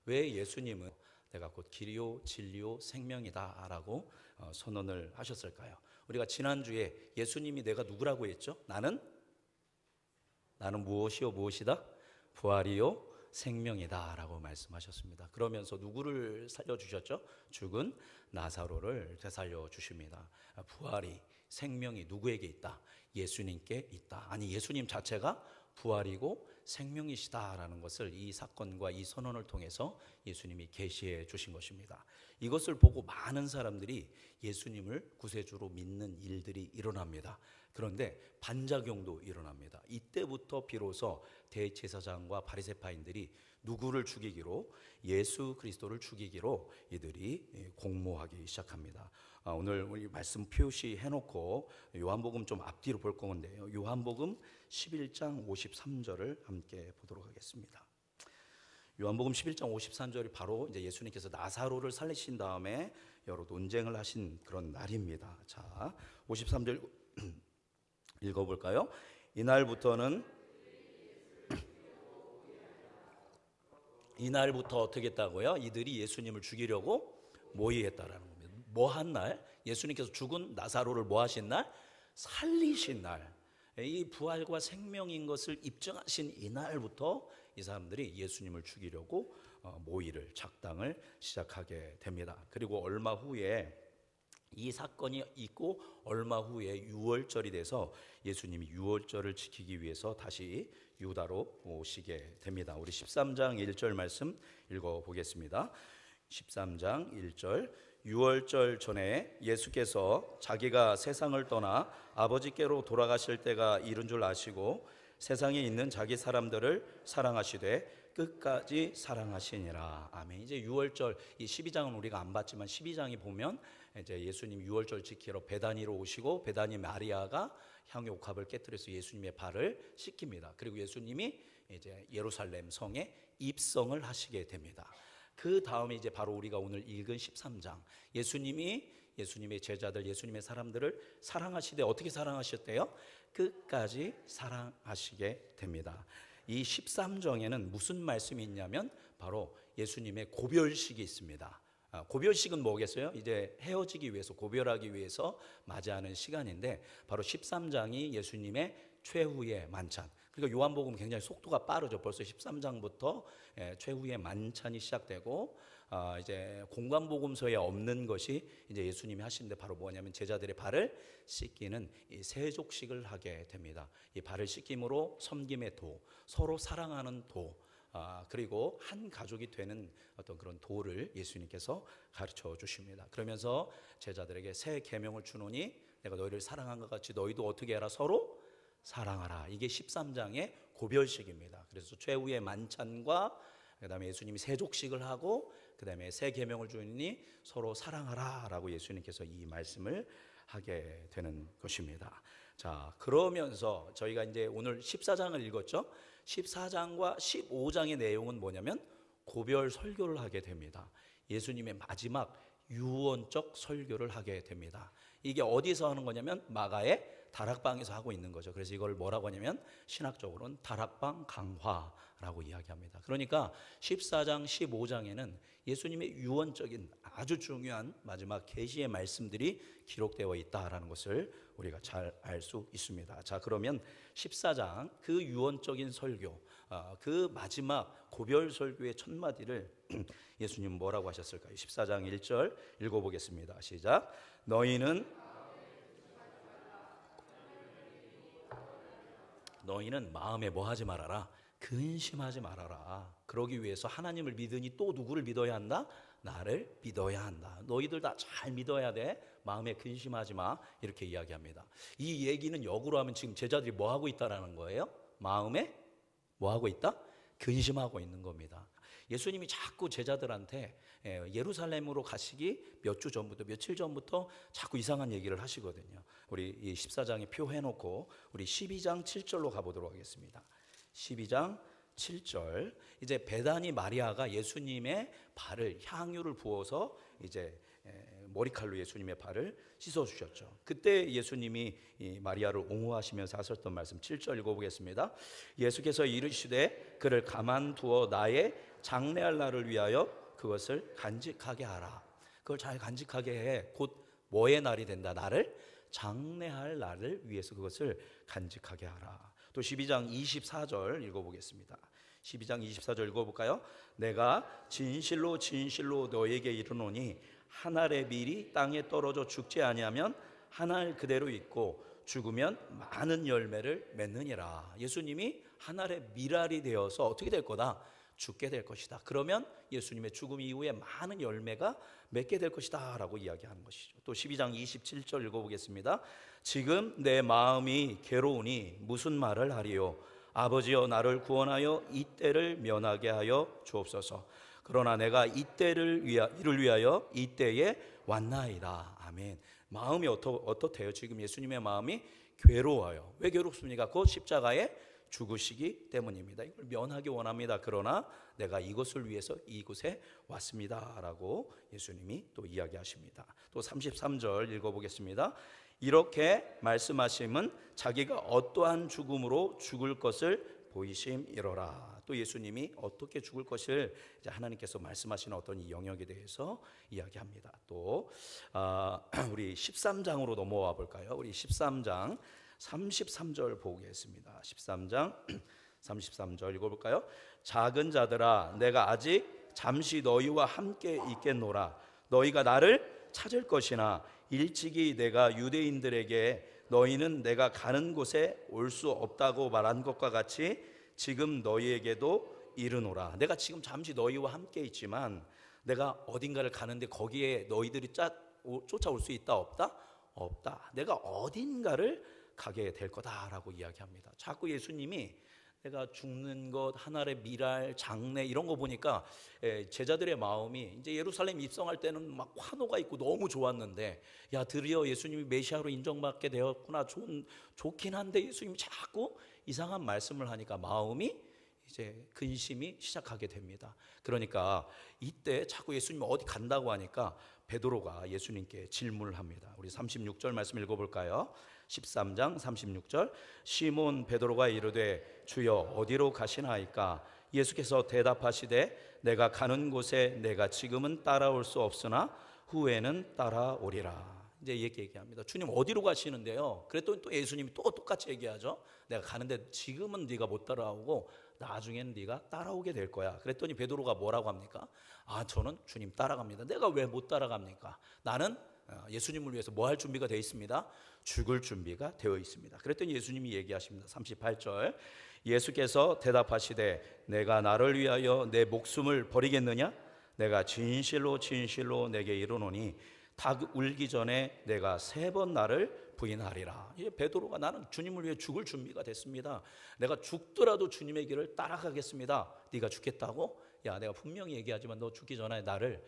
왜 예수님은 내가 곧 길이요 진리요 생명이다 라고 선언을 하셨을까요? 우리가 지난주에 예수님이 내가 누구라고 했죠? 나는 무엇이요 무엇이다? 부활이요 생명이다 라고 말씀하셨습니다. 그러면서 누구를 살려주셨죠? 죽은 나사로를 되살려 주십니다. 부활이 생명이 누구에게 있다? 예수님께 있다. 아니 예수님 자체가 부활이고 생명이시다라는 것을 이 사건과 이 선언을 통해서 예수님이 계시해 주신 것입니다. 이것을 보고 많은 사람들이 예수님을 구세주로 믿는 일들이 일어납니다. 그런데 반작용도 일어납니다. 이때부터 비로소 대제사장과 바리새파인들이 누구를 죽이기로? 예수 그리스도를 죽이기로 이들이 공모하기 시작합니다. 오늘 우리 말씀 표시해 놓고 요한복음 좀 앞뒤로 볼 건데요. 요한복음 11장 53절을 함께 보도록 하겠습니다. 요한복음 11장 53절이 바로 이제 예수님께서 나사로를 살리신 다음에 여러 논쟁을 하신 그런 날입니다. 자, 53절 읽어볼까요? 이날부터 어떻게 했다고요? 이들이 예수님을 죽이려고 모의했다라는 겁니다. 뭐 한 날? 예수님께서 죽은 나사로를 뭐 하신 날? 살리신 날. 이 부활과 생명인 것을 입증하신 이날부터 이 사람들이 예수님을 죽이려고 모의를 작당을 시작하게 됩니다. 그리고 얼마 후에 이 사건이 있고 얼마 후에 유월절이 돼서 예수님이 유월절을 지키기 위해서 다시 유다로 오시게 됩니다. 우리 13장 1절 말씀 읽어보겠습니다. 13장 1절 유월절 전에 예수께서 자기가 세상을 떠나 아버지께로 돌아가실 때가 이른 줄 아시고 세상에 있는 자기 사람들을 사랑하시되 끝까지 사랑하시니라. 아멘. 이제 유월절 이 12장은 우리가 안 봤지만 12장이 보면 이제 예수님 유월절 지키러 베다니로 오시고 베다니 마리아가 향유 옥합을 깨뜨려서 예수님의 발을 씻깁니다. 그리고 예수님이 이제 예루살렘 성에 입성을 하시게 됩니다. 그 다음에 이제 바로 우리가 오늘 읽은 13장 예수님이 예수님의 제자들 예수님의 사람들을 사랑하시되 어떻게 사랑하셨대요? 끝까지 사랑하시게 됩니다. 이 13장에는 무슨 말씀이 있냐면 바로 예수님의 고별식이 있습니다. 고별식은 뭐겠어요? 이제 헤어지기 위해서 고별하기 위해서 맞이하는 시간인데 바로 13장이 예수님의 최후의 만찬. 그러니까 요한복음 굉장히 속도가 빠르죠. 벌써 13장부터 최후의 만찬이 시작되고 이제 공관복음서에 없는 것이 이제 예수님이 하시는데 바로 뭐냐면 제자들의 발을 씻기는 이 세족식을 하게 됩니다. 이 발을 씻김으로 섬김의 도, 서로 사랑하는 도, 그리고 한 가족이 되는 어떤 그런 도를 예수님께서 가르쳐 주십니다. 그러면서 제자들에게 새 계명을 주노니 내가 너희를 사랑한 것 같이 너희도 어떻게 해라? 서로 사랑하라. 이게 13장의 고별식입니다. 그래서 최후의 만찬과 그다음에 예수님이 세족식을 하고 그다음에 새 계명을 주니 서로 사랑하라 라고 예수님께서 이 말씀을 하게 되는 것입니다. 자, 그러면서 저희가 이제 오늘 14장을 읽었죠. 14장과 15장의 내용은 뭐냐면 고별 설교를 하게 됩니다. 예수님의 마지막 유언적 설교를 하게 됩니다. 이게 어디서 하는 거냐면 마가의 다락방에서 하고 있는 거죠. 그래서 이걸 뭐라고 하냐면 신학적으로는 다락방 강화라고 이야기합니다. 그러니까 14장, 15장에는 예수님의 유언적인 아주 중요한 마지막 계시의 말씀들이 기록되어 있다라는 것을 우리가 잘 알 수 있습니다. 자, 그러면 14장 그 유언적인 설교, 그 마지막 고별 설교의 첫 마디를 예수님 뭐라고 하셨을까요? 14장 1절 읽어보겠습니다. 시작. 너희는 마음에 뭐 하지 말아라? 근심하지 말아라. 그러기 위해서 하나님을 믿으니 또 누구를 믿어야 한다? 나를 믿어야 한다. 너희들 다 잘 믿어야 돼. 마음에 근심하지 마. 이렇게 이야기합니다. 이 얘기는 역으로 하면 지금 제자들이 뭐 하고 있다라는 거예요? 마음에 뭐 하고 있다? 근심하고 있는 겁니다. 예수님이 자꾸 제자들한테 예루살렘으로 가시기 몇 주 전부터 며칠 전부터 자꾸 이상한 얘기를 하시거든요. 우리 이 14장에 표 해놓고 우리 12장 7절로 가보도록 하겠습니다. 12장 7절 이제 베다니 마리아가 예수님의 발을 향유를 부어서 이제 머리칼로 예수님의 발을 씻어주셨죠. 그때 예수님이 이 마리아를 옹호하시면서 하셨던 말씀 7절 읽어보겠습니다. 예수께서 이르시되 그를 가만두어 나의 장래할 날을 위하여 그것을 간직하게 하라. 그걸 잘 간직하게 해. 곧 뭐의 날이 된다? 나를 장래할 날을 위해서 그것을 간직하게 하라. 또 12장 24절 읽어보겠습니다. 12장 24절 읽어볼까요? 내가 진실로 진실로 너에게 이르노니 한 알의 밀이 땅에 떨어져 죽지 아니하면 한 알 그대로 있고 죽으면 많은 열매를 맺느니라. 예수님이 한 알의 밀알이 되어서 어떻게 될 거다? 죽게 될 것이다. 그러면 예수님의 죽음 이후에 많은 열매가 맺게 될 것이다 라고 이야기하는 것이죠. 또 12장 27절 읽어보겠습니다. 지금 내 마음이 괴로우니 무슨 말을 하리요? 아버지여 나를 구원하여 이 때를 면하게 하여 주옵소서. 그러나 내가 이를 위하여 이 때에 왔나이다. 아멘. 마음이 어떻대요? 지금 예수님의 마음이 괴로워요. 왜 괴롭습니까? 그 십자가에 죽으시기 때문입니다. 이걸 면하기 원합니다. 그러나 내가 이것을 위해서 이곳에 왔습니다 라고 예수님이 또 이야기하십니다. 또 33절 읽어보겠습니다. 이렇게 말씀하심은 자기가 어떠한 죽음으로 죽을 것을 보이심이로라. 또 예수님이 어떻게 죽을 것을 이제 하나님께서 말씀하시는 어떤 이 영역에 대해서 이야기합니다. 또 우리 13장으로 넘어와 볼까요? 우리 13장 33절 보겠습니다. 13장 33절 읽어볼까요? 작은 자들아 내가 아직 잠시 너희와 함께 있겠노라. 너희가 나를 찾을 것이나 일찍이 내가 유대인들에게 너희는 내가 가는 곳에 올 수 없다고 말한 것과 같이 지금 너희에게도 이르노라. 내가 지금 잠시 너희와 함께 있지만 내가 어딘가를 가는데 거기에 너희들이 쫓아올 수 있다 없다? 없다. 내가 어딘가를 가게 될 거다라고 이야기합니다. 자꾸 예수님이 내가 죽는 것, 하늘의 미랄, 장래 이런 거 보니까 제자들의 마음이 이제 예루살렘 입성할 때는 막 환호가 있고 너무 좋았는데 야 드디어 예수님이 메시아로 인정받게 되었구나. 좋긴 한데 예수님이 자꾸 이상한 말씀을 하니까 마음이 이제 근심이 시작하게 됩니다. 그러니까 이때 자꾸 예수님이 어디 간다고 하니까 베드로가 예수님께 질문을 합니다. 우리 36절 말씀 읽어볼까요? 13장 36절. 시몬 베드로가 이르되 주여 어디로 가시나이까? 예수께서 대답하시되 내가 가는 곳에 내가 지금은 따라올 수 없으나 후에는 따라오리라. 이제 이렇게 얘기합니다. 주님 어디로 가시는데요? 그랬더니 또 예수님이 또 똑같이 얘기하죠. 내가 가는데 지금은 네가 못 따라오고 나중에는 네가 따라오게 될 거야. 그랬더니 베드로가 뭐라고 합니까? 저는 주님 따라갑니다. 내가 왜 못 따라갑니까? 나는 예수님을 위해서 뭐 할 준비가 되어 있습니다? 죽을 준비가 되어 있습니다. 그랬더니 예수님이 얘기하십니다. 38절. 예수께서 대답하시되 내가 나를 위하여 내 목숨을 버리겠느냐? 내가 진실로 진실로 내게 이르노니 닭 울기 전에 내가 3번 나를 부인하리라. 베드로가 나는 주님을 위해 죽을 준비가 됐습니다. 내가 죽더라도 주님의 길을 따라가겠습니다. 네가 죽겠다고? 야 내가 분명히 얘기하지만 너 죽기 전에 나를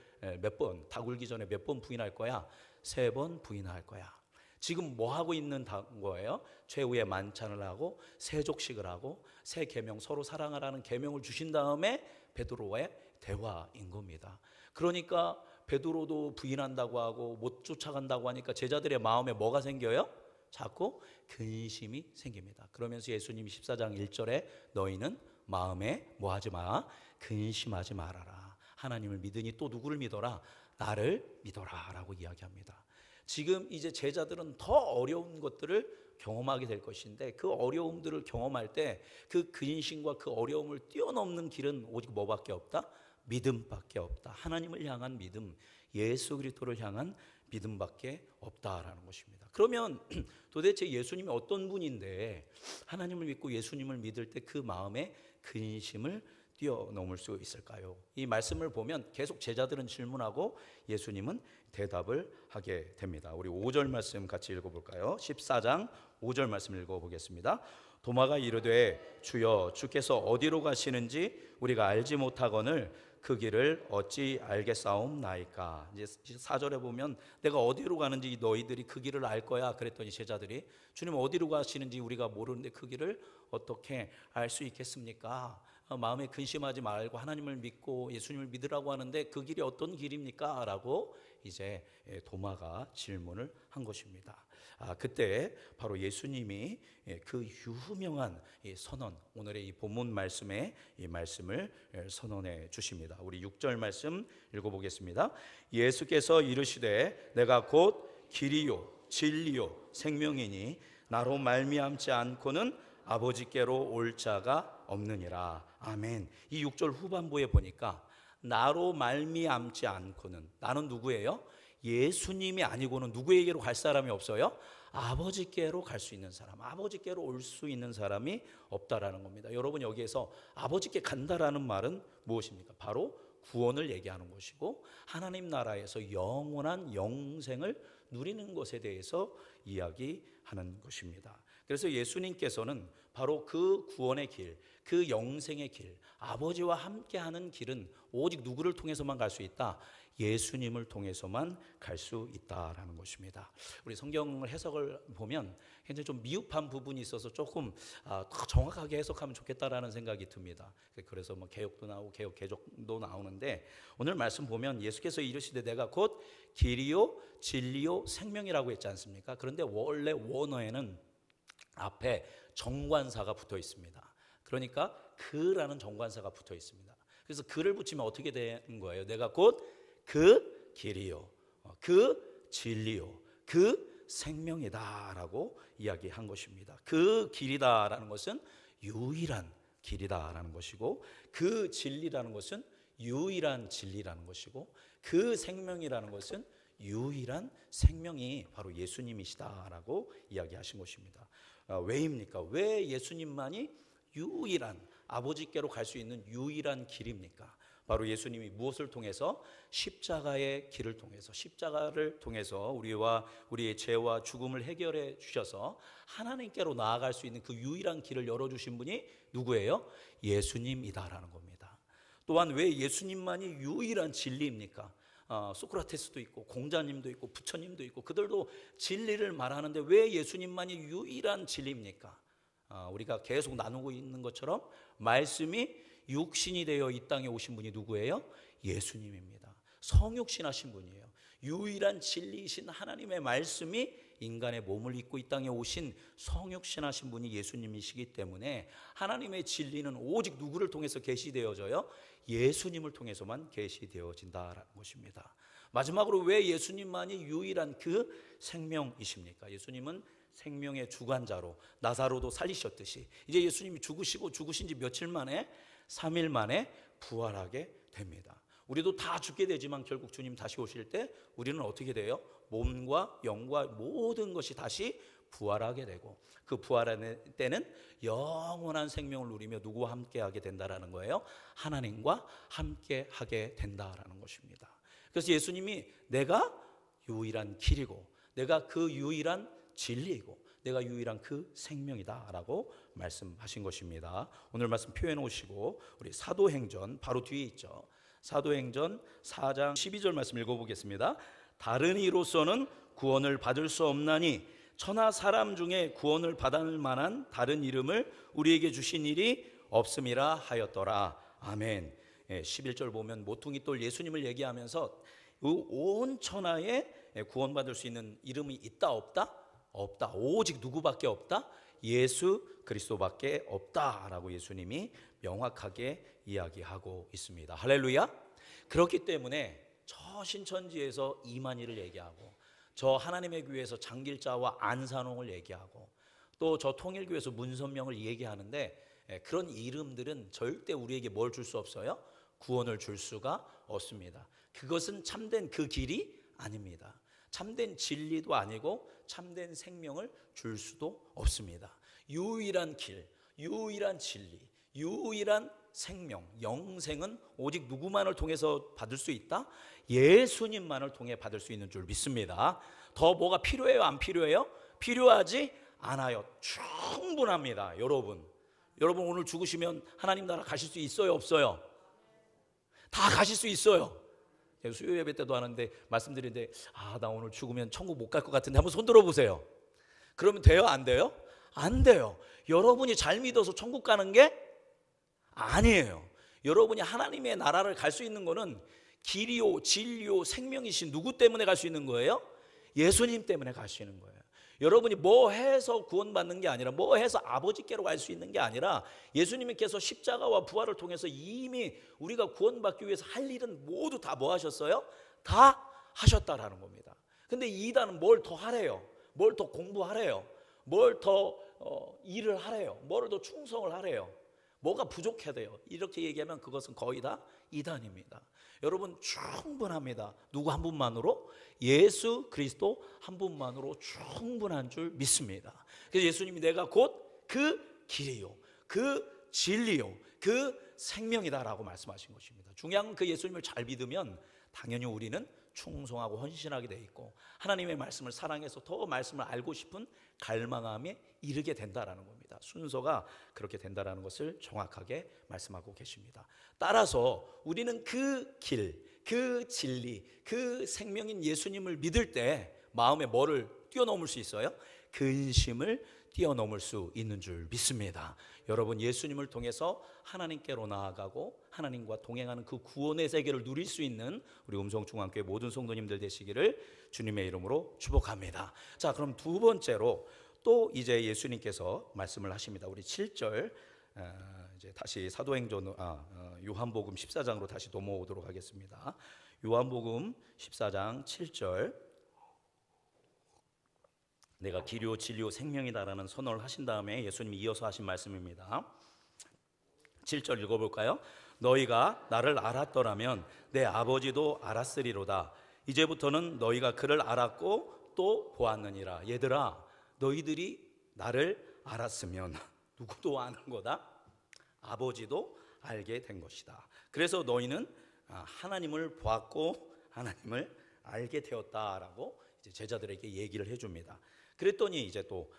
닭 울기 전에 몇 번 부인할 거야? 3번 부인할 거야. 지금 뭐 하고 있는 거예요? 최후의 만찬을 하고 세족식을 하고 새 계명 서로 사랑하라는 계명을 주신 다음에 베드로와의 대화인 겁니다. 그러니까 베드로도 부인한다고 하고 못 쫓아간다고 하니까 제자들의 마음에 뭐가 생겨요? 자꾸 근심이 생깁니다. 그러면서 예수님이 14장 1절에 너희는 마음에 뭐 하지 마? 근심하지 말아라. 하나님을 믿으니 또 누구를 믿어라? 나를 믿어라 라고 이야기합니다. 지금 이제 제자들은 더 어려운 것들을 경험하게 될 것인데 그 어려움들을 경험할 때 그 근심과 그 어려움을 뛰어넘는 길은 오직 뭐밖에 없다? 믿음밖에 없다. 하나님을 향한 믿음, 예수 그리스도를 향한 믿음밖에 없다라는 것입니다. 그러면 도대체 예수님이 어떤 분인데 하나님을 믿고 예수님을 믿을 때 그 마음의 근심을 뛰어넘을 수 있을까요? 이 말씀을 보면 계속 제자들은 질문하고 예수님은 대답을 하게 됩니다. 우리 5절 말씀 같이 읽어볼까요? 14장 5절 말씀 읽어보겠습니다. 도마가 이르되 주여 주께서 어디로 가시는지 우리가 알지 못하거늘 그 길을 어찌 알겠사옵나이까. 이제 4절에 보면 내가 어디로 가는지 너희들이 그 길을 알 거야. 그랬더니 제자들이 주님 어디로 가시는지 우리가 모르는데 그 길을 어떻게 알 수 있겠습니까? 마음에 근심하지 말고 하나님을 믿고 예수님을 믿으라고 하는데 그 길이 어떤 길입니까? 라고 이제 도마가 질문을 한 것입니다. 그때 바로 예수님이 그 유명한 선언, 오늘의 이 본문 말씀에 이 말씀을 선언해 주십니다. 우리 6절 말씀 읽어보겠습니다. 예수께서 이르시되 내가 곧 길이요 진리요 생명이니 나로 말미암지 않고는 아버지께로 올 자가 없느니라. 아멘. 이 6절 후반부에 보니까 나로 말미암지 않고는, 나는 누구예요? 예수님이 아니고는 누구에게로 갈 사람이 없어요? 아버지께로 갈 수 있는 사람, 아버지께로 올 수 있는 사람이 없다라는 겁니다. 여러분, 여기에서 아버지께 간다라는 말은 무엇입니까? 바로 구원을 얘기하는 것이고 하나님 나라에서 영원한 영생을 누리는 것에 대해서 이야기하는 것입니다. 그래서 예수님께서는 바로 그 구원의 길, 그 영생의 길, 아버지와 함께하는 길은 오직 누구를 통해서만 갈 수 있다? 예수님을 통해서만 갈 수 있다라는 것입니다. 우리 성경을 해석을 보면 굉장히 좀 미흡한 부분이 있어서 조금 더 정확하게 해석하면 좋겠다라는 생각이 듭니다. 그래서 뭐 개역도 나오고 개역 개정도 나오는데, 오늘 말씀 보면 예수께서 이르시되 내가 곧 길이요 진리요 생명이라고 했지 않습니까? 그런데 원래 원어에는 앞에 정관사가 붙어 있습니다. 그러니까 그라는 정관사가 붙어 있습니다. 그래서 그를 붙이면 어떻게 되는 거예요? 내가 곧 그 길이요 그 진리요 그 생명이다라고 이야기한 것입니다. 그 길이다라는 것은 유일한 길이다라는 것이고, 그 진리라는 것은 유일한 진리라는 것이고, 그 생명이라는 것은 유일한 생명이 바로 예수님이시다라고 이야기하신 것입니다. 왜입니까? 왜 예수님만이 유일한 아버지께로 갈 수 있는 유일한 길입니까? 바로 예수님이 무엇을 통해서? 십자가의 길을 통해서, 십자가를 통해서 우리와 우리의 죄와 죽음을 해결해 주셔서 하나님께로 나아갈 수 있는 그 유일한 길을 열어주신 분이 누구예요? 예수님이다라는 겁니다. 또한 왜 예수님만이 유일한 진리입니까? 소크라테스도 있고 공자님도 있고 부처님도 있고 그들도 진리를 말하는데 왜 예수님만이 유일한 진리입니까? 우리가 계속 나누고 있는 것처럼 말씀이 육신이 되어 이 땅에 오신 분이 누구예요? 예수님입니다. 성육신하신 분이에요. 유일한 진리이신 하나님의 말씀이 인간의 몸을 입고 이 땅에 오신 성육신하신 분이 예수님이시기 때문에 하나님의 진리는 오직 누구를 통해서 계시되어져요? 예수님을 통해서만 계시되어진다라는 것입니다. 마지막으로 왜 예수님만이 유일한 그 생명이십니까? 예수님은 생명의 주관자로 나사로도 살리셨듯이 이제 예수님이 죽으시고 죽으신 지 며칠 만에 3일 만에 부활하게 됩니다. 우리도 다 죽게 되지만 결국 주님 다시 오실 때 우리는 어떻게 돼요? 몸과 영과 모든 것이 다시 부활하게 되고, 그 부활할 때는 영원한 생명을 누리며 누구와 함께하게 된다라는 거예요? 하나님과 함께하게 된다라는 것입니다. 그래서 예수님이 내가 유일한 길이고 내가 그 유일한 진리이고 내가 유일한 그 생명이다라고 말씀하신 것입니다. 오늘 말씀 표현해 오시고 우리 사도행전 바로 뒤에 있죠. 사도행전 4장 12절 말씀 읽어보겠습니다. 다른 이로서는 구원을 받을 수 없나니 천하 사람 중에 구원을 받을 만한 다른 이름을 우리에게 주신 일이 없음이라 하였더라. 아멘. 11절 보면 모퉁이 돌 예수님을 얘기하면서 온 천하에 구원받을 수 있는 이름이 있다 없다? 없다. 오직 누구밖에 없다? 예수 그리스도밖에 없다라고 예수님이 명확하게 이야기하고 있습니다. 할렐루야. 그렇기 때문에 저 신천지에서 이만희를 얘기하고 저 하나님의 교회에서 장길자와 안산홍을 얘기하고 또 저 통일교회에서 문선명을 얘기하는데 그런 이름들은 절대 우리에게 뭘 줄 수 없어요? 구원을 줄 수가 없습니다. 그것은 참된 그 길이 아닙니다. 참된 진리도 아니고 참된 생명을 줄 수도 없습니다. 유일한 길, 유일한 진리, 유일한 생명, 영생은 오직 누구만을 통해서 받을 수 있다? 예수님만을 통해 받을 수 있는 줄 믿습니다. 더 뭐가 필요해요? 안 필요해요? 필요하지 않아요. 충분합니다. 여러분 오늘 죽으시면 하나님 나라 가실 수 있어요? 없어요? 다 가실 수 있어요. 수요 예배 때도 하는데 말씀드리는데 나 오늘 죽으면 천국 못 갈 것 같은데 한번 손 들어보세요. 그러면 돼요? 안 돼요? 안 돼요. 여러분이 잘 믿어서 천국 가는 게 아니에요. 여러분이 하나님의 나라를 갈 수 있는 거는 길이요 진리요 생명이신 누구 때문에 갈 수 있는 거예요? 예수님 때문에 갈 수 있는 거예요. 여러분이 뭐 해서 구원받는 게 아니라, 뭐 해서 아버지께로 갈 수 있는 게 아니라, 예수님께서 십자가와 부활을 통해서 이미 우리가 구원받기 위해서 할 일은 모두 다 뭐 하셨어요? 다 하셨다라는 겁니다. 근데 이단은 뭘 더 하래요? 뭘 더 공부하래요? 뭘 더 일을 하래요? 뭘 더 충성을 하래요? 뭐가 부족해야 돼요? 이렇게 얘기하면 그것은 거의 다 이단입니다. 여러분 충분합니다. 누구 한 분만으로? 예수 그리스도 한 분만으로 충분한 줄 믿습니다. 그래서 예수님이 내가 곧 그 길이요 그 진리요 그 생명이다라고 말씀하신 것입니다. 중요한 건 그 예수님을 잘 믿으면 당연히 우리는 충성하고 헌신하게 돼 있고, 하나님의 말씀을 사랑해서 더 말씀을 알고 싶은 갈망함에 이르게 된다라는 겁니다. 순서가 그렇게 된다라는 것을 정확하게 말씀하고 계십니다. 따라서 우리는 그 길, 그 진리, 그 생명인 예수님을 믿을 때 마음에 뭐를 뛰어넘을 수 있어요? 근심을 뛰어넘을 수 있는 줄 믿습니다. 여러분 예수님을 통해서 하나님께로 나아가고 하나님과 동행하는 그 구원의 세계를 누릴 수 있는 우리 음성중앙교회 모든 성도님들 되시기를 주님의 이름으로 축복합니다. 자, 그럼 두 번째로 또 이제 예수님께서 말씀을 하십니다. 우리 7절 이제 다시 사도행전 요한복음 14장으로 다시 넘어오도록 하겠습니다. 요한복음 14장 7절, 내가 길이요 진리요 생명이다라는 선언을 하신 다음에 예수님이 이어서 하신 말씀입니다. 7절 읽어볼까요? 너희가 나를 알았더라면 내 아버지도 알았으리로다. 이제부터는 너희가 그를 알았고 또 보았느니라. 얘들아, 너희들이 나를 알았으면 누구도 아는 거다? 아버지도 알게 된 것이다. 그래서 너희는 하나님을 보았고 하나님을 알게 되었다라고 이제 제자들에게 얘기를 해줍니다. 그랬더니 이제 또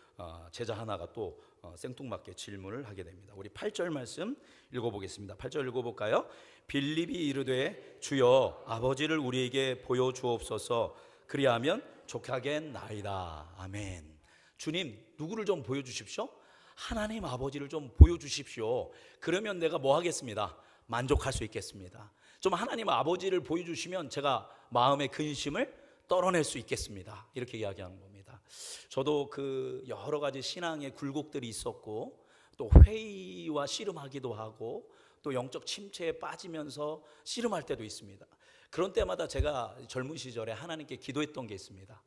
제자 하나가 또 생뚱맞게 질문을 하게 됩니다. 우리 8절 말씀 읽어보겠습니다. 8절 읽어볼까요? 빌립이 이르되 주여 아버지를 우리에게 보여주옵소서. 그리하면 족하겠나이다. 아멘. 주님, 누구를 좀 보여주십시오? 하나님 아버지를 좀 보여주십시오. 그러면 내가 뭐 하겠습니다? 만족할 수 있겠습니다. 좀 하나님 아버지를 보여주시면 제가 마음의 근심을 떨어낼 수 있겠습니다. 이렇게 이야기하는 겁니다. 저도 그 여러 가지 신앙의 굴곡들이 있었고, 또 회의와 씨름하기도 하고, 또 영적 침체에 빠지면서 씨름할 때도 있습니다. 그런 때마다 제가 젊은 시절에 하나님께 기도했던 게 있습니다.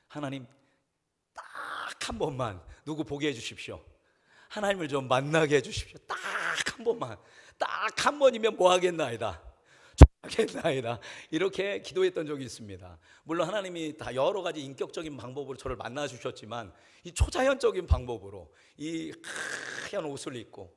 하나님, 딱 한 번만 누구 보게 해주십시오. 하나님을 좀 만나게 해주십시오. 딱 한 번만, 딱 한 번이면 뭐 하겠나이다, 하겠나이다, 이렇게 기도했던 적이 있습니다. 물론 하나님이 다 여러 가지 인격적인 방법으로 저를 만나 주셨지만, 이 초자연적인 방법으로 이 하얀 옷을 입고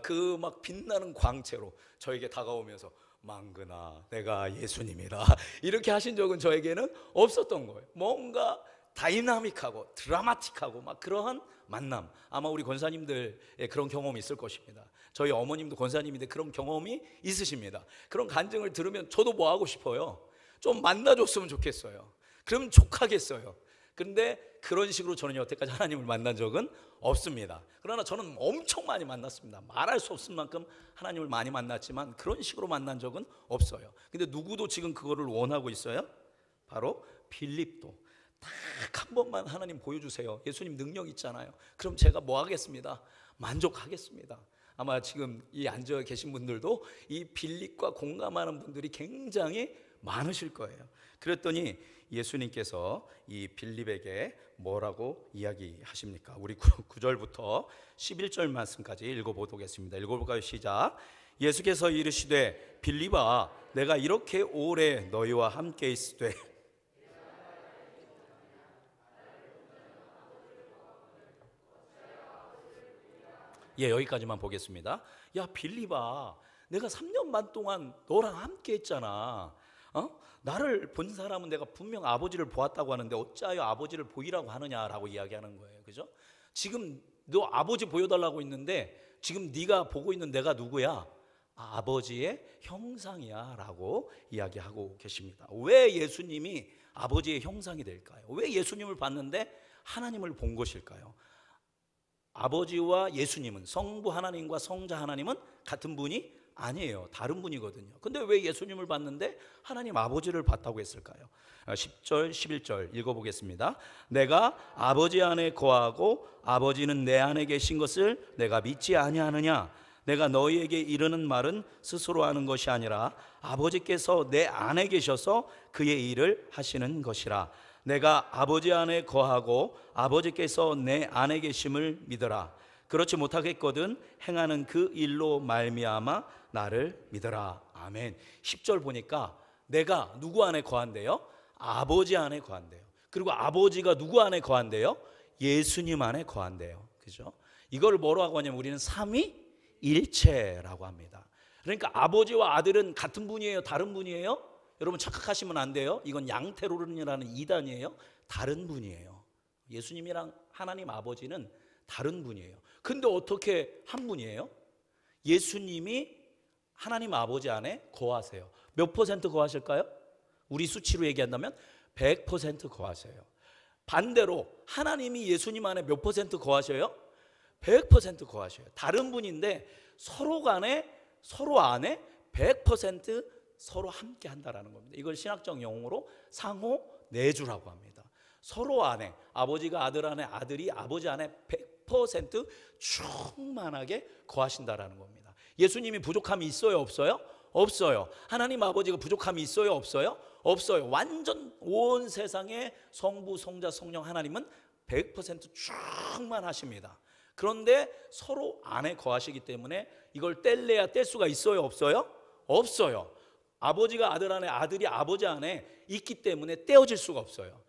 그 막 빛나는 광채로 저에게 다가오면서 망근아 내가 예수님이다 이렇게 하신 적은 저에게는 없었던 거예요. 뭔가 다이나믹하고 드라마틱하고 막 그러한 만남, 아마 우리 권사님들의 그런 경험이 있을 것입니다. 저희 어머님도 권사님인데 그런 경험이 있으십니다. 그런 간증을 들으면 저도 뭐 하고 싶어요? 좀 만나줬으면 좋겠어요. 그럼 족하겠어요. 그런데 그런 식으로 저는 여태까지 하나님을 만난 적은 없습니다. 그러나 저는 엄청 많이 만났습니다. 말할 수 없을 만큼 하나님을 많이 만났지만 그런 식으로 만난 적은 없어요. 근데 누구도 지금 그거를 원하고 있어요? 바로 빌립도. 딱 한 번만 하나님 보여주세요. 예수님 능력 있잖아요. 그럼 제가 뭐 하겠습니다? 만족하겠습니다. 아마 지금 이 앉아 계신 분들도 이 빌립과 공감하는 분들이 굉장히 많으실 거예요. 그랬더니 예수님께서 이 빌립에게 뭐라고 이야기하십니까? 우리 9절부터 11절 말씀까지 읽어보겠습니다. 읽어볼까요? 시작. 예수께서 이르시되 빌립아 내가 이렇게 오래 너희와 함께 있으되 여기까지만 보겠습니다. 야 빌립아, 내가 3년 반 동안 너랑 함께 했잖아. 나를 본 사람은 내가 분명 아버지를 보았다고 하는데 어찌하여 아버지를 보이라고 하느냐라고 이야기하는 거예요. 그죠? 지금 너 아버지 보여달라고 있는데 지금 네가 보고 있는 내가 누구야? 아버지의 형상이야 라고 이야기하고 계십니다. 왜 예수님이 아버지의 형상이 될까요? 왜 예수님을 봤는데 하나님을 본 것일까요? 아버지와 예수님은, 성부 하나님과 성자 하나님은 같은 분이 아니에요. 다른 분이거든요. 근데 왜 예수님을 봤는데 하나님 아버지를 봤다고 했을까요? 10절 11절 읽어보겠습니다. 내가 아버지 안에 거하고 아버지는 내 안에 계신 것을 내가 믿지 아니하느냐? 내가 너희에게 이르는 말은 스스로 하는 것이 아니라 아버지께서 내 안에 계셔서 그의 일을 하시는 것이라. 내가 아버지 안에 거하고 아버지께서 내 안에 계심을 믿어라. 그렇지 못하겠거든 행하는 그 일로 말미암아 나를 믿어라. 아멘. 10절 보니까 내가 누구 안에 거한대요? 아버지 안에 거한대요. 그리고 아버지가 누구 안에 거한대요? 예수님 안에 거한대요. 그죠? 이걸 뭐라고 하냐면 우리는 삼위일체라고 합니다. 그러니까 아버지와 아들은 같은 분이에요? 다른 분이에요? 여러분 착각하시면 안 돼요. 이건 양태론이라는 이단이에요. 다른 분이에요. 예수님이랑 하나님 아버지는 다른 분이에요. 근데 어떻게 한 분이에요? 예수님이 하나님 아버지 안에 거하세요. 몇 퍼센트 거하실까요? 우리 수치로 얘기한다면 100% 거하세요. 반대로 하나님이 예수님 안에 몇 퍼센트 거하셔요? 100% 거하셔요. 다른 분인데 서로 안에 100% 서로 함께 한다라는 겁니다. 이걸 신학적 용어로 상호 내주라고 합니다. 서로 안에, 아버지가 아들 안에, 아들이 아버지 안에 100% 충만하게 거하신다라는 겁니다. 예수님이 부족함이 있어요, 없어요? 없어요. 하나님 아버지가 부족함이 있어요, 없어요? 없어요. 완전 온 세상의 성부, 성자, 성령 하나님은 100% 충만하십니다. 그런데 서로 안에 거하시기 때문에 이걸 뗄래야 뗄 수가 있어요, 없어요? 없어요. 아버지가 아들 안에, 아들이 아버지 안에 있기 때문에 떼어질 수가 없어요.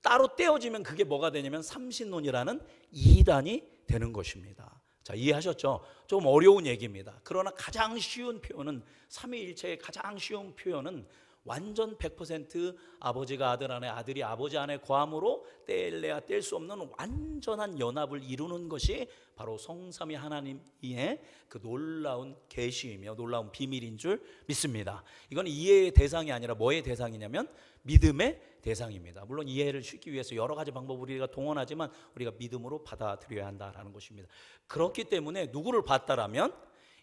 따로 떼어지면 그게 뭐가 되냐면 삼신론이라는 이단이 되는 것입니다. 자, 이해하셨죠? 좀 어려운 얘기입니다. 그러나 가장 쉬운 표현은, 삼위일체의 가장 쉬운 표현은 완전 100% 아버지가 아들 안에, 아들이 아버지 안에 거함으로 뗄래야 뗄 수 없는 완전한 연합을 이루는 것이 바로 성삼위 하나님의 그 놀라운 계시이며 놀라운 비밀인 줄 믿습니다. 이건 이해의 대상이 아니라 뭐의 대상이냐면 믿음의 대상입니다. 물론 이해를 쉽기 위해서 여러 가지 방법을 우리가 동원하지만 우리가 믿음으로 받아들여야 한다는 것입니다. 그렇기 때문에 누구를 봤다라면,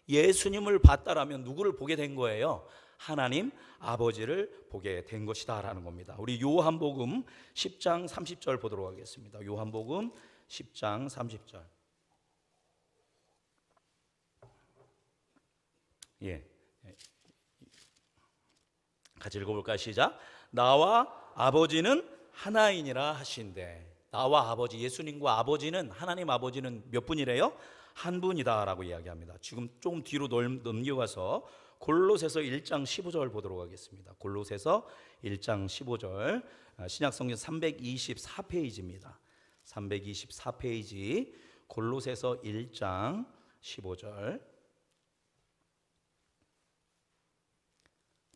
예수님을 봤다라면 누구를 보게 된 거예요? 하나님 아버지를 보게 된 것이다 라는 겁니다. 우리 요한복음 10장 30절 보도록 하겠습니다. 요한복음 10장 30절. 같이 읽어볼까요? 시작. 나와 아버지는 하나이니라 하신대. 나와 아버지, 예수님과 아버지는, 하나님 아버지는 몇 분이래요? 한 분이다 라고 이야기합니다. 지금 조금 뒤로 넘겨가서 골로새서 1장 15절 보도록 하겠습니다. 골로새서 1장 15절, 신약성경 324페이지입니다. 324페이지 골로새서 1장 15절.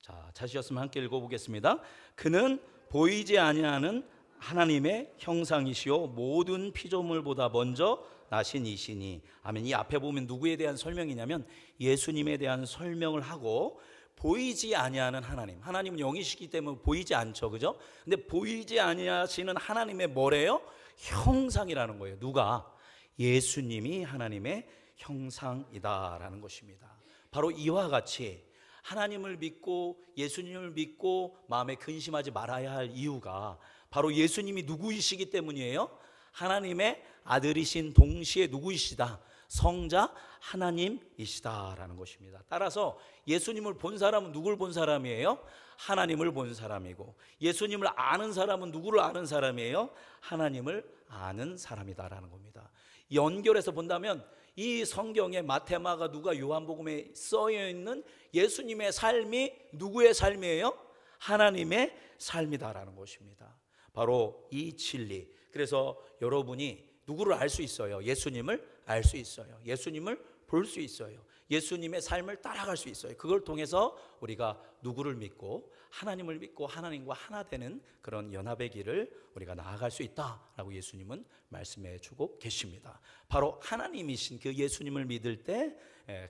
자, 찾으셨으면 함께 읽어보겠습니다. 그는 보이지 아니하는 하나님의 형상이시요 모든 피조물보다 먼저 나신 이시니. 아멘. 이 앞에 보면 누구에 대한 설명이냐면 예수님에 대한 설명을 하고, 보이지 아니하는 하나님, 하나님은 영이시기 때문에 보이지 않죠, 그죠? 근데 보이지 아니하시는 하나님의 뭐래요? 형상이라는 거예요. 누가? 예수님이 하나님의 형상이다라는 것입니다. 바로 이와 같이 하나님을 믿고 예수님을 믿고 마음에 근심하지 말아야 할 이유가 바로 예수님이 누구이시기 때문이에요. 하나님의 아들이신 동시에 누구이시다? 성자 하나님이시다라는 것입니다. 따라서 예수님을 본 사람은 누굴 본 사람이에요? 하나님을 본 사람이고, 예수님을 아는 사람은 누구를 아는 사람이에요? 하나님을 아는 사람이다라는 겁니다. 연결해서 본다면 이 성경에 마태마가 누가 요한복음에 써여 있는 예수님의 삶이 누구의 삶이에요? 하나님의 삶이다라는 것입니다. 바로 이 진리. 그래서 여러분이 누구를 알 수 있어요? 예수님을 알 수 있어요. 예수님을 볼 수 있어요. 예수님의 삶을 따라갈 수 있어요. 그걸 통해서 우리가 누구를 믿고 하나님을 믿고 하나님과 하나 되는 그런 연합의 길을 우리가 나아갈 수 있다라고 예수님은 말씀해 주고 계십니다. 바로 하나님이신 그 예수님을 믿을 때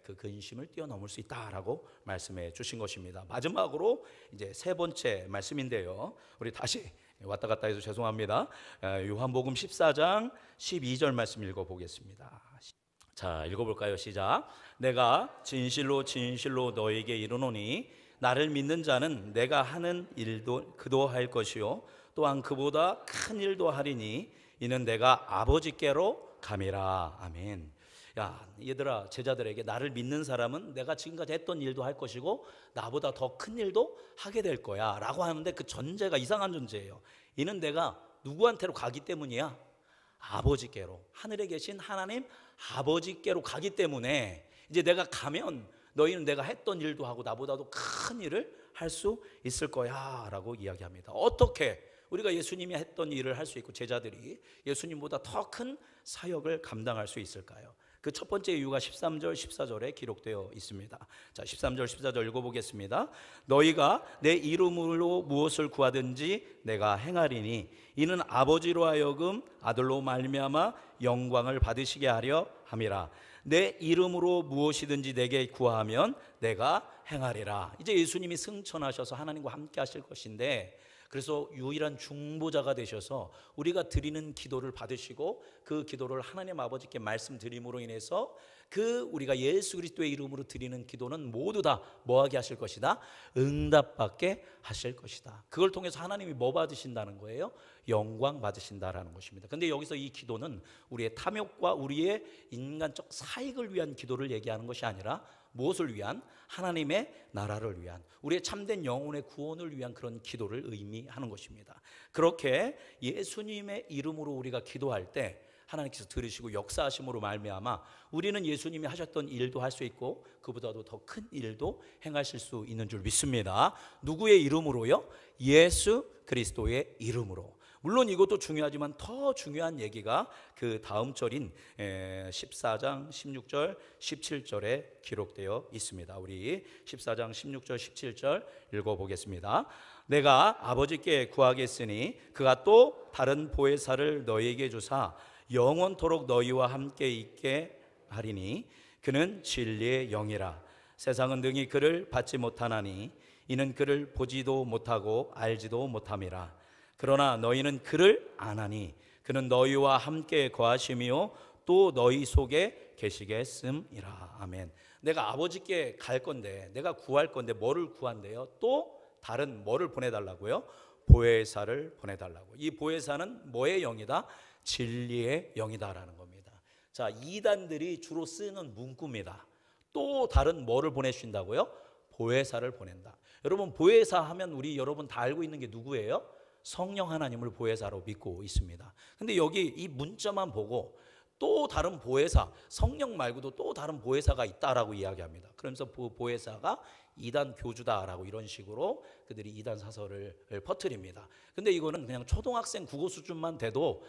그 근심을 뛰어넘을 수 있다라고 말씀해 주신 것입니다. 마지막으로 이제 세 번째 말씀인데요. 우리 다시 왔다 갔다 해서 죄송합니다. 요한복음 14장 12절 말씀 읽어보겠습니다. 자, 읽어볼까요? 시작. 내가 진실로 진실로 너에게 이르노니 나를 믿는 자는 내가 하는 일도 그도 할 것이요 또한 그보다 큰 일도 하리니 이는 내가 아버지께로 감이라. 아멘. 야, 얘들아, 제자들에게 나를 믿는 사람은 내가 지금까지 했던 일도 할 것이고 나보다 더 큰 일도 하게 될 거야 라고 하는데, 그 전제가 이상한 전제예요. 이는 내가 누구한테로 가기 때문이야? 아버지께로, 하늘에 계신 하나님 아버지께로 가기 때문에 이제 내가 가면 너희는 내가 했던 일도 하고 나보다도 큰 일을 할 수 있을 거야 라고 이야기합니다. 어떻게 우리가 예수님이 했던 일을 할 수 있고 제자들이 예수님보다 더 큰 사역을 감당할 수 있을까요? 그 첫 번째 이유가 13절 14절에 기록되어 있습니다. 자, 13절 14절 읽어보겠습니다. 너희가 내 이름으로 무엇을 구하든지 내가 행하리니 이는 아버지로 하여금 아들로 말미암아 영광을 받으시게 하려 함이라. 내 이름으로 무엇이든지 내게 구하면 내가 행하리라. 이제 예수님이 승천하셔서 하나님과 함께 하실 것인데, 그래서 유일한 중보자가 되셔서 우리가 드리는 기도를 받으시고 그 기도를 하나님 아버지께 말씀드림으로 인해서 그 우리가 예수 그리스도의 이름으로 드리는 기도는 모두 다 뭐하게 하실 것이다? 응답받게 하실 것이다. 그걸 통해서 하나님이 뭐 받으신다는 거예요? 영광 받으신다라는 것입니다. 근데 여기서 이 기도는 우리의 탐욕과 우리의 인간적 사익을 위한 기도를 얘기하는 것이 아니라 무엇을 위한? 하나님의 나라를 위한, 우리의 참된 영혼의 구원을 위한 그런 기도를 의미하는 것입니다. 그렇게 예수님의 이름으로 우리가 기도할 때 하나님께서 들으시고 역사하심으로 말미암아 우리는 예수님이 하셨던 일도 할 수 있고 그보다도 더 큰 일도 행하실 수 있는 줄 믿습니다. 누구의 이름으로요? 예수 그리스도의 이름으로. 물론 이것도 중요하지만 더 중요한 얘기가 그 다음 절인 14장 16절 17절에 기록되어 있습니다. 우리 14장 16절 17절 읽어보겠습니다. 내가 아버지께 구하겠으니 그가 또 다른 보혜사를 너희에게 주사 영원토록 너희와 함께 있게 하리니 그는 진리의 영이라. 세상은 능히 그를 받지 못하나니 이는 그를 보지도 못하고 알지도 못함이라. 그러나 너희는 그를 아나니 그는 너희와 함께 거하심이요 또 너희 속에 계시겠음이라. 아멘. 내가 아버지께 갈 건데, 내가 구할 건데 뭐를 구한대요? 또 다른 뭐를 보내달라고요? 보혜사를 보내달라고. 이 보혜사는 뭐의 영이다? 진리의 영이다라는 겁니다. 자, 이단들이 주로 쓰는 문구입니다. 또 다른 뭐를 보내신다고요? 보혜사를 보낸다. 여러분, 보혜사 하면 우리 여러분 다 알고 있는 게 누구예요? 성령 하나님을 보혜사로 믿고 있습니다. 근데 여기 이 문자만 보고 또 다른 보혜사, 성령 말고도 또 다른 보혜사가 있다라고 이야기합니다. 그러면서 보혜사가 이단 교주다라고 이런 식으로 그들이 이단 사설을 퍼뜨립니다. 근데 이거는 그냥 초등학생 국어 수준만 돼도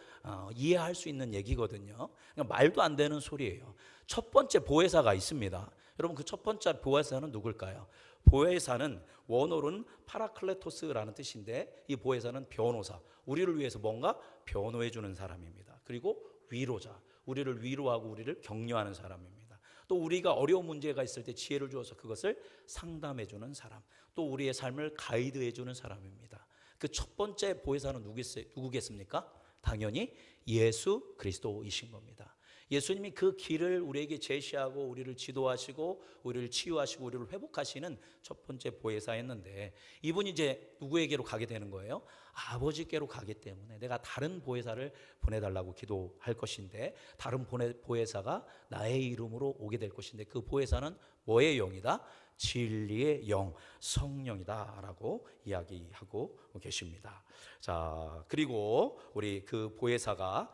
이해할 수 있는 얘기거든요. 그냥 말도 안 되는 소리예요. 첫 번째 보혜사가 있습니다. 여러분, 그 첫 번째 보혜사는 누굴까요? 보혜사는 원어로는 파라클레토스라는 뜻인데 이 보혜사는 변호사, 우리를 위해서 뭔가 변호해 주는 사람입니다. 그리고 위로자, 우리를 위로하고 우리를 격려하는 사람입니다. 또 우리가 어려운 문제가 있을 때 지혜를 주어서 그것을 상담해 주는 사람, 또 우리의 삶을 가이드해 주는 사람입니다. 그 첫 번째 보혜사는 누구겠습니까? 당연히 예수 그리스도이신 겁니다. 예수님이 그 길을 우리에게 제시하고 우리를 지도하시고 우리를 치유하시고 우리를 회복하시는 첫 번째 보혜사였는데, 이분이 이제 누구에게로 가게 되는 거예요? 아버지께로 가기 때문에 내가 다른 보혜사를 보내달라고 기도할 것인데, 다른 보혜사가 나의 이름으로 오게 될 것인데, 그 보혜사는 뭐의 영이다? 진리의 영, 성령이다 라고 이야기하고 계십니다. 자, 그리고 우리 그 보혜사가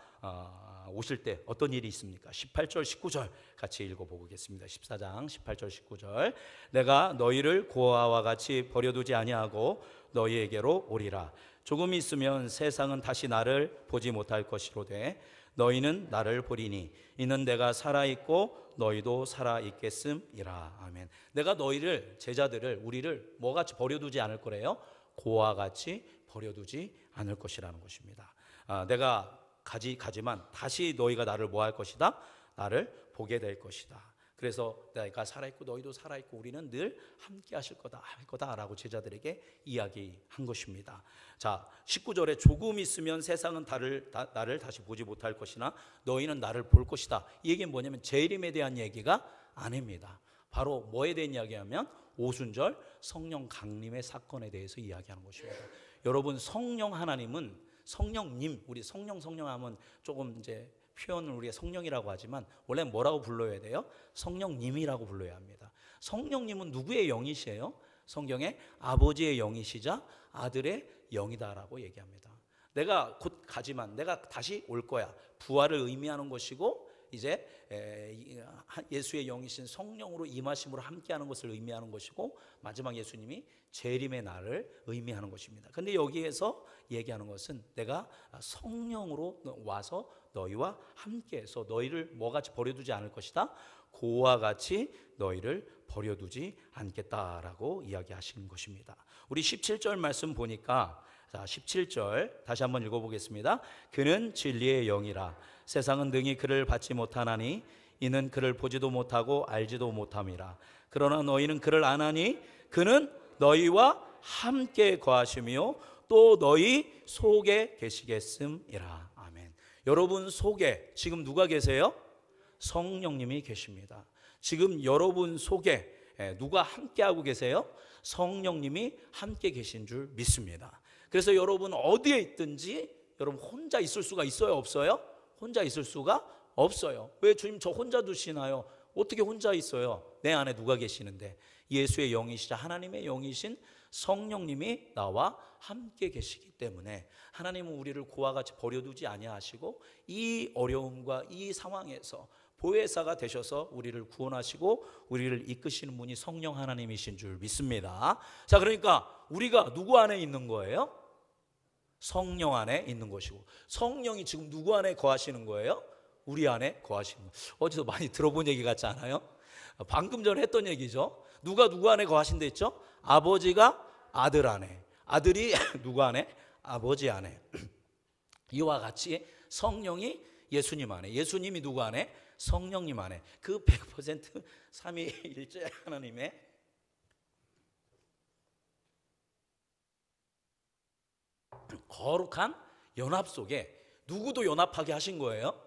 오실 때 어떤 일이 있습니까? 18절 19절 같이 읽어보겠습니다. 14장 18절 19절. 내가 너희를 고아와 같이 버려두지 아니하고 너희에게로 오리라. 조금 있으면 세상은 다시 나를 보지 못할 것이로되 너희는 나를 보리니 이는 내가 살아있고 너희도 살아있겠음이라. 아멘. 내가 너희를, 제자들을, 우리를 뭐같이 버려두지 않을 거래요? 고아와 같이 버려두지 않을 것이라는 것입니다. 내가 가지만 다시 너희가 나를 뭐 할 것이다? 나를 보게 될 것이다. 그래서 내가 살아있고 너희도 살아있고 우리는 늘 함께 하실 거다 할 거다라고 제자들에게 이야기한 것입니다. 자, 19절에 조금 있으면 세상은 나를 다시 보지 못할 것이나 너희는 나를 볼 것이다. 이 얘기는 뭐냐면 재림에 대한 얘기가 아닙니다. 바로 뭐에 대한 이야기하면 오순절 성령 강림의 사건에 대해서 이야기하는 것입니다. 여러분, 성령 하나님은 성령님, 우리 성령 하면 조금 이제 표현을 우리가 성령이라고 하지만 원래 뭐라고 불러야 돼요? 성령님이라고 불러야 합니다. 성령님은 누구의 영이시에요? 성경에 아버지의 영이시자 아들의 영이다라고 얘기합니다. 내가 곧 가지만 내가 다시 올 거야. 부활을 의미하는 것이고 이제 예수의 영이신 성령으로 임하심으로 함께하는 것을 의미하는 것이고 마지막 예수님이 재림의 날을 의미하는 것입니다. 그런데 여기에서 얘기하는 것은 내가 성령으로 와서 너희와 함께해서 너희를 뭐같이 버려두지 않을 것이다. 고와 같이 너희를 버려두지 않겠다라고 이야기하시는 것입니다. 우리 17절 말씀 보니까 자, 17절 다시 한번 읽어보겠습니다. 그는 진리의 영이라 세상은 능히 그를 받지 못하나니 이는 그를 보지도 못하고 알지도 못함이라. 그러나 너희는 그를 아나니 그는 너희와 함께 거하시며 또 너희 속에 계시겠음이라. 아멘. 여러분 속에 지금 누가 계세요? 성령님이 계십니다. 지금 여러분 속에 누가 함께하고 계세요? 성령님이 함께 계신 줄 믿습니다. 그래서 여러분 어디에 있든지 여러분 혼자 있을 수가 있어요? 없어요? 혼자 있을 수가 없어요. 왜 주님 저 혼자 두시나요? 어떻게 혼자 있어요? 내 안에 누가 계시는데 예수의 영이시자 하나님의 영이신 성령님이 나와 함께 계시기 때문에 하나님은 우리를 고와 같이 버려두지 아니하시고 이 어려움과 이 상황에서 보혜사가 되셔서 우리를 구원하시고 우리를 이끄시는 분이 성령 하나님이신 줄 믿습니다. 자, 그러니까 우리가 누구 안에 있는 거예요? 성령 안에 있는 것이고 성령이 지금 누구 안에 거하시는 거예요? 우리 안에 거하시는 거예요. 어디서 많이 들어본 얘기 같지 않아요? 방금 전에 했던 얘기죠. 누가 누구 안에 거하신다 했죠? 아버지가 아들 안에, 아들이 누구 안에? 아버지 안에. 이와 같이 성령이 예수님 안에, 예수님이 누구 안에? 성령님 안에. 그 100% 삼위일체 하나님의 거룩한 연합 속에 누구도 연합하게 하신 거예요.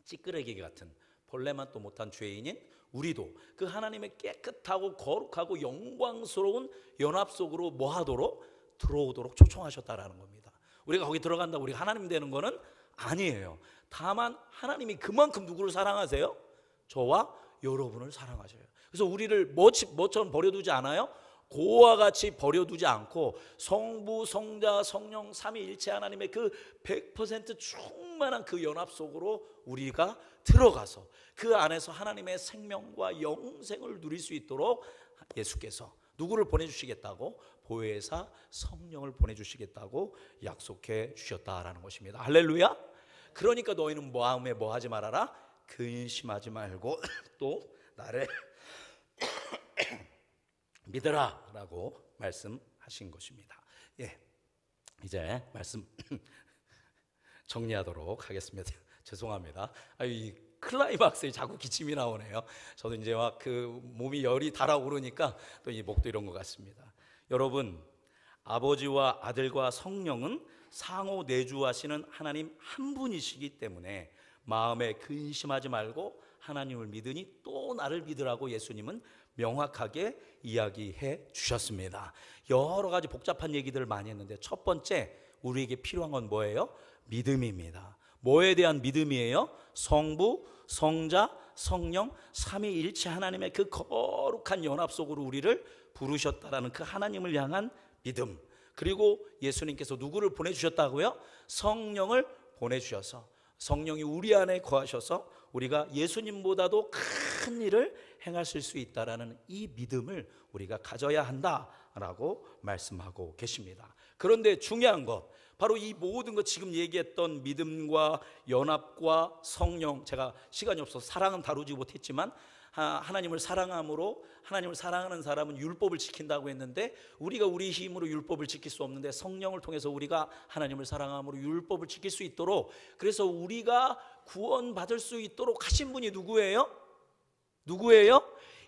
찌끄레기 같은 본래만 또 못한 죄인인 우리도 그 하나님의 깨끗하고 거룩하고 영광스러운 연합 속으로 뭐하도록? 들어오도록 초청하셨다라는 겁니다. 우리가 거기 들어간다고 우리가 하나님 되는 거는 아니에요. 다만 하나님이 그만큼 누구를 사랑하세요? 저와 여러분을 사랑하셔요. 그래서 우리를 뭐처럼 버려두지 않아요? 고와 같이 버려두지 않고 성부, 성자, 성령 삼위일체 하나님의 그 100% 충만한 그 연합 속으로 우리가 들어가서 그 안에서 하나님의 생명과 영생을 누릴 수 있도록 예수께서 누구를 보내주시겠다고? 보혜사 성령을 보내주시겠다고 약속해 주셨다라는 것입니다. 할렐루야. 그러니까 너희는 마음에 뭐 하지 말아라? 근심하지 말고 또 나를 믿으라 라고 말씀하신 것입니다. 예, 이제 말씀 정리하도록 하겠습니다. 죄송합니다. 이 클라이막스에 자꾸 기침이 나오네요. 저도 이제 막 그 몸이 열이 달아오르니까 또 이 목도 이런 것 같습니다. 여러분, 아버지와 아들과 성령은 상호 내주하시는 하나님 한 분이시기 때문에 마음에 근심하지 말고 하나님을 믿으니 또 나를 믿으라고 예수님은 명확하게 이야기해 주셨습니다. 여러 가지 복잡한 얘기들을 많이 했는데 첫 번째 우리에게 필요한 건 뭐예요? 믿음입니다. 뭐에 대한 믿음이에요? 성부, 성자, 성령 삼위일체 하나님의 그 거룩한 연합 속으로 우리를 부르셨다라는 그 하나님을 향한 믿음. 그리고 예수님께서 누구를 보내주셨다고요? 성령을 보내주셔서 성령이 우리 안에 거하셔서 우리가 예수님보다도 큰 일을 행하실 수 있다라는 이 믿음을 우리가 가져야 한다라고 말씀하고 계십니다. 그런데 중요한 것, 바로 이 모든 것 지금 얘기했던 믿음과 연합과 성령, 제가 시간이 없어서 사랑은 다루지 못했지만 하나님을 사랑함으로 하나님을 사랑하는 사람은 율법을 지킨다고 했는데 우리가 우리 힘으로 율법을 지킬 수 없는데 성령을 통해서 우리가 하나님을 사랑함으로 율법을 지킬 수 있도록, 그래서 우리가 구원받을 수 있도록 하신 분이 누구예요? 누구예요?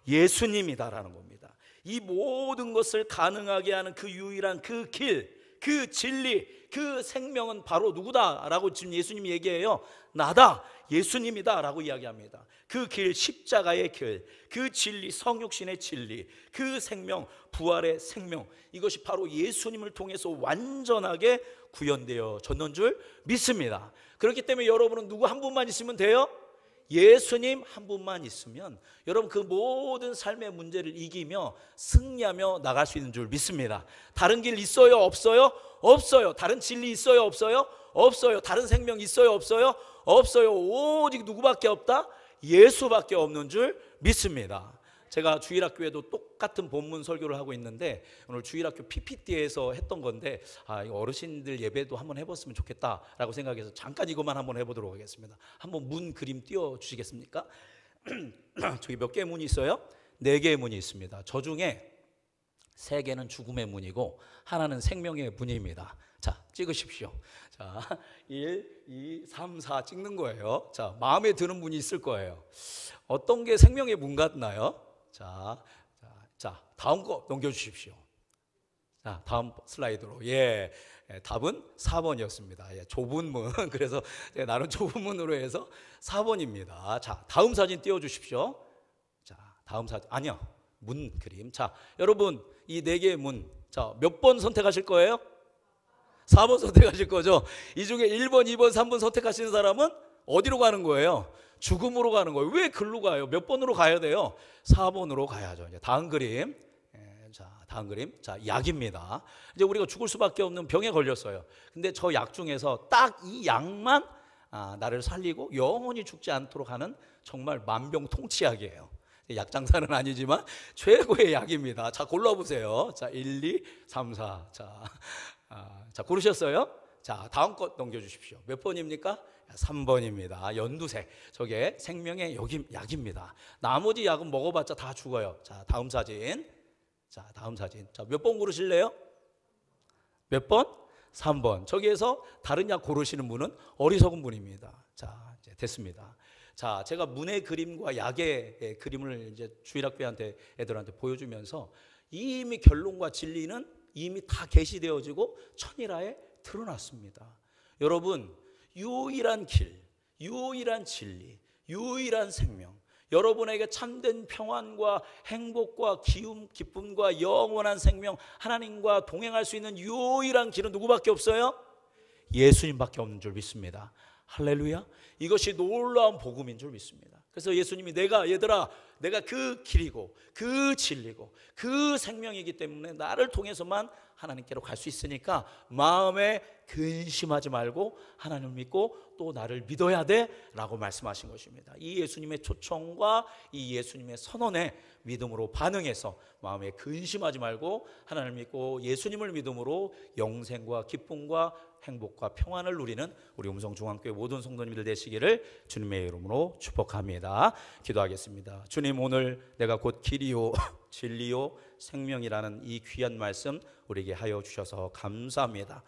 예수님이다라는 겁니다. 이 모든 것을 가능하게 하는 그 유일한 그 길, 그 진리, 그 생명은 바로 누구다라고 지금 예수님이 얘기해요. 나다, 예수님이다 라고 이야기합니다. 그 길, 십자가의 길, 그 진리, 성육신의 진리, 그 생명, 부활의 생명, 이것이 바로 예수님을 통해서 완전하게 구현되어 졌는 줄 믿습니다. 그렇기 때문에 여러분은 누구 한 분만 있으면 돼요? 예수님 한 분만 있으면 여러분 그 모든 삶의 문제를 이기며 승리하며 나갈 수 있는 줄 믿습니다. 다른 길 있어요? 없어요? 없어요. 다른 진리 있어요? 없어요? 없어요. 다른 생명 있어요? 없어요? 없어요. 오직 누구밖에 없다? 예수밖에 없는 줄 믿습니다. 제가 주일학교에도 똑같은 본문 설교를 하고 있는데 오늘 주일학교 PPT에서 했던 건데 이거 어르신들 예배도 한번 해봤으면 좋겠다라고 생각해서 잠깐 이것만 한번 해보도록 하겠습니다. 한번 문 그림 띄워주시겠습니까? 저기 몇 개의 문이 있어요? 4개의 문이 있습니다. 저 중에 3개는 죽음의 문이고 하나는 생명의 문입니다. 자, 찍으십시오. 자, 1, 2, 3, 4 찍는 거예요. 자, 마음에 드는 문이 있을 거예요. 어떤 게 생명의 문 같나요? 자, 다음 거 넘겨주십시오. 자, 다음 슬라이드로. 답은 4번이었습니다. 좁은 문. 그래서 나는 좁은 문으로 해서 4번입니다. 자, 다음 사진 띄워주십시오. 자, 다음 사진. 아니요. 문 그림. 자, 여러분, 이 4개의 문. 자, 몇 번 선택하실 거예요? 4번 선택하실 거죠? 이 중에 1번, 2번, 3번 선택하시는 사람은 어디로 가는 거예요? 죽음으로 가는 거예요. 왜 글로 가요? 몇 번으로 가야 돼요? 4번으로 가야죠. 이제 다음 그림. 자, 다음 그림. 자, 약입니다. 이제 우리가 죽을 수밖에 없는 병에 걸렸어요. 근데 저 약 중에서 딱 이 약만 나를 살리고 영원히 죽지 않도록 하는 정말 만병통치약이에요. 약 장사는 아니지만 최고의 약입니다. 자, 골라보세요. 자, 1, 2, 3, 4. 자, 고르셨어요? 자, 다음 것 넘겨주십시오. 몇 번입니까? 3번입니다. 연두색. 저게 생명의 약입니다. 나머지 약은 먹어봤자 다 죽어요. 자, 다음 사진. 자, 다음 사진. 자, 몇 번 고르실래요? 몇 번? 3번. 저기에서 다른 약 고르시는 분은 어리석은 분입니다. 자, 이제 됐습니다. 자, 제가 문의 그림과 약의 그림을 이제 주일학교 애들한테 보여주면서 이미 결론과 진리는 이미 다 계시되어지고 천일하에 드러났습니다. 여러분, 유일한 길, 유일한 진리, 유일한 생명, 여러분에게 참된 평안과 행복과 기쁨과 영원한 생명, 하나님과 동행할 수 있는 유일한 길은 누구밖에 없어요? 예수님밖에 없는 줄 믿습니다. 할렐루야. 이것이 놀라운 복음인 줄 믿습니다. 그래서 예수님이 얘들아 내가 그 길이고 그 진리고 그 생명이기 때문에 나를 통해서만 하나님께로 갈 수 있으니까 마음에 근심하지 말고 하나님을 믿고 또 나를 믿어야 돼 라고 말씀하신 것입니다. 이 예수님의 초청과 이 예수님의 선언에 믿음으로 반응해서 마음에 근심하지 말고 하나님을 믿고 예수님을 믿음으로 영생과 기쁨과 행복과 평안을 누리는 우리 음성중앙교회 모든 성도님들 되시기를 주님의 이름으로 축복합니다. 기도하겠습니다. 주님, 오늘 내가 곧 길이요 진리요 생명이라는 이 귀한 말씀 우리에게 하여 주셔서 감사합니다.